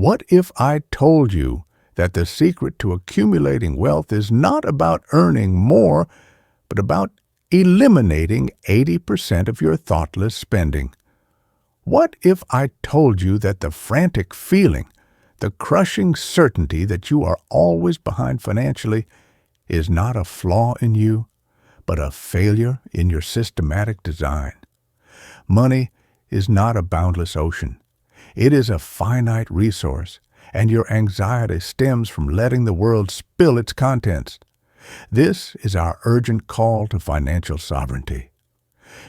What if I told you that the secret to accumulating wealth is not about earning more, but about eliminating 80% of your thoughtless spending? What if I told you that the frantic feeling, the crushing certainty that you are always behind financially is not a flaw in you, but a failure in your systematic design? Money is not a boundless ocean. It is a finite resource, and your anxiety stems from letting the world spill its contents. This is our urgent call to financial sovereignty.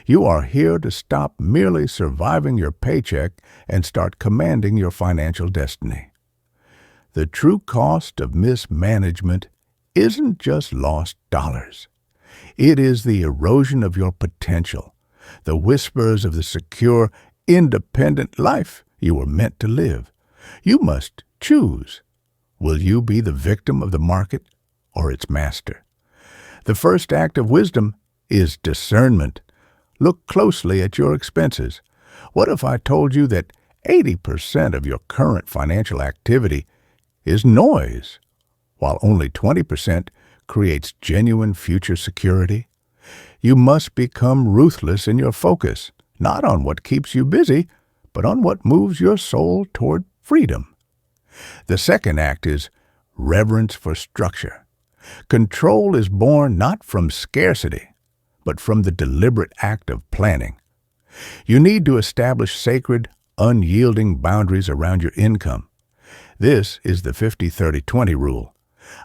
You are here to stop merely surviving your paycheck and start commanding your financial destiny. The true cost of mismanagement isn't just lost dollars. It is the erosion of your potential, the whispers of the secure, independent life you were meant to live. You must choose. Will you be the victim of the market or its master? The first act of wisdom is discernment. Look closely at your expenses. What if I told you that 80% of your current financial activity is noise, while only 20% creates genuine future security? You must become ruthless in your focus, not on what keeps you busy, but on what moves your soul toward freedom. The second act is reverence for structure. Control is born not from scarcity, but from the deliberate act of planning. You need to establish sacred, unyielding boundaries around your income. This is the 50-30-20 rule,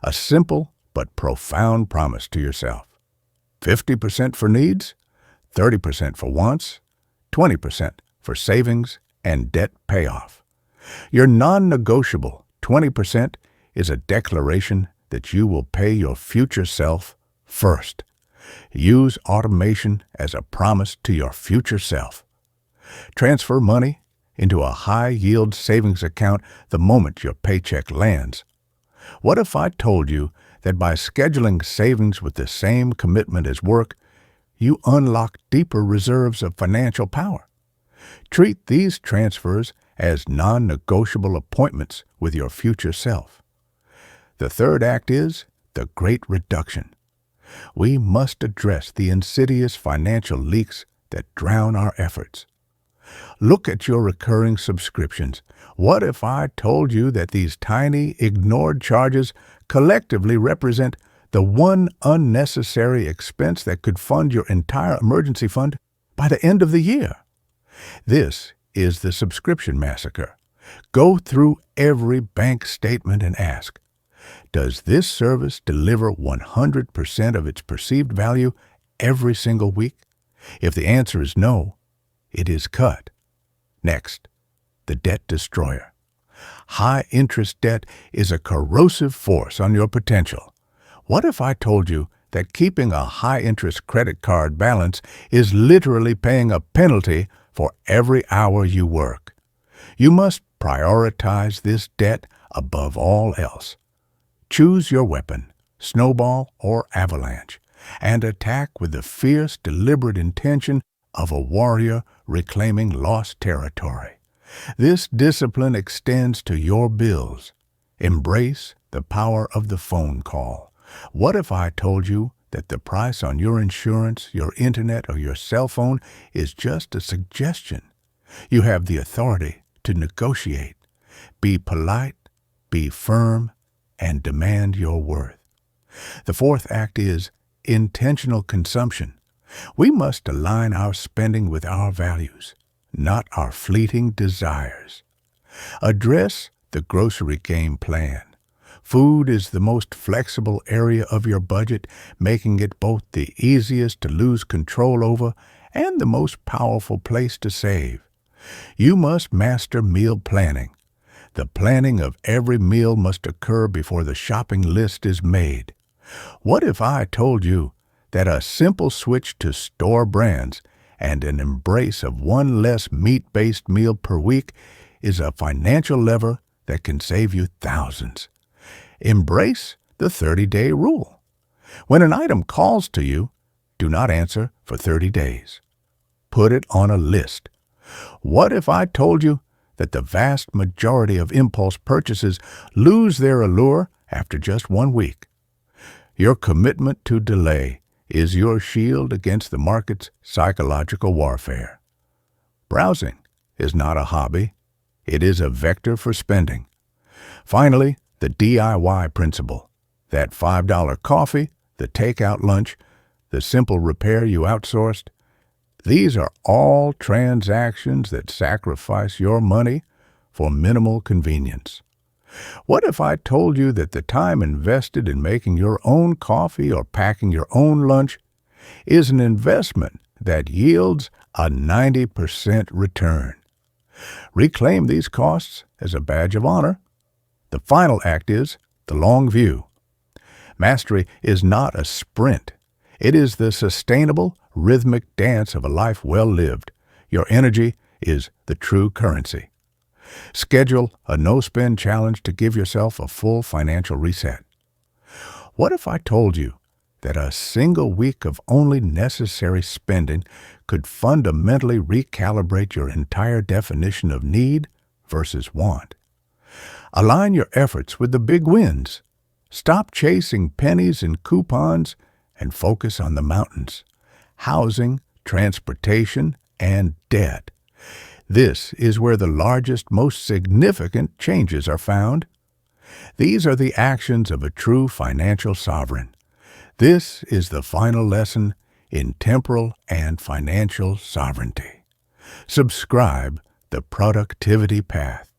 a simple but profound promise to yourself. 50% for needs, 30% for wants, 20% for savings and debt payoff. Your non-negotiable 20% is a declaration that you will pay your future self first. Use automation as a promise to your future self. Transfer money into a high-yield savings account the moment your paycheck lands. What if I told you that by scheduling savings with the same commitment as work, you unlock deeper reserves of financial power? Treat these transfers as non-negotiable appointments with your future self. The third act is the great reduction. We must address the insidious financial leaks that drown our efforts. Look at your recurring subscriptions. What if I told you that these tiny, ignored charges collectively represent the one unnecessary expense that could fund your entire emergency fund by the end of the year? This is the subscription massacre. Go through every bank statement and ask, does this service deliver 100% of its perceived value every single week? If the answer is no, it is cut. Next, the debt destroyer. High-interest debt is a corrosive force on your potential. What if I told you that keeping a high-interest credit card balance is literally paying a penalty for every hour you work? You must prioritize this debt above all else. Choose your weapon, snowball or avalanche, and attack with the fierce, deliberate intention of a warrior reclaiming lost territory. This discipline extends to your bills. Embrace the power of the phone call. What if I told you that the price on your insurance, your internet, or your cell phone is just a suggestion? You have the authority to negotiate. Be polite, be firm, and demand your worth. The fourth act is intentional consumption. We must align our spending with our values, not our fleeting desires. Address the grocery game plan. Food is the most flexible area of your budget, making it both the easiest to lose control over and the most powerful place to save. You must master meal planning. The planning of every meal must occur before the shopping list is made. What if I told you that a simple switch to store brands and an embrace of one less meat-based meal per week is a financial lever that can save you thousands? Embrace the 30-day rule. When an item calls to you, do not answer for 30 days. Put it on a list. What if I told you that the vast majority of impulse purchases lose their allure after just 1 week. Your commitment to delay is your shield against the market's psychological warfare. Browsing is not a hobby. It is a vector for spending. Finally, the DIY principle. That $5 coffee, the takeout lunch, the simple repair you outsourced. These are all transactions that sacrifice your money for minimal convenience. What if I told you that the time invested in making your own coffee or packing your own lunch is an investment that yields a 90% return? Reclaim these costs as a badge of honor. The final act is the long view. Mastery is not a sprint. It is the sustainable, rhythmic dance of a life well lived. Your energy is the true currency. Schedule a no-spend challenge to give yourself a full financial reset. What if I told you that a single week of only necessary spending could fundamentally recalibrate your entire definition of need versus want? Align your efforts with the big wins. Stop chasing pennies and coupons and focus on the mountains: housing, transportation, and debt. This is where the largest, most significant changes are found. These are the actions of a true financial sovereign. This is the final lesson in temporal and financial sovereignty. Subscribe The Productivity Path.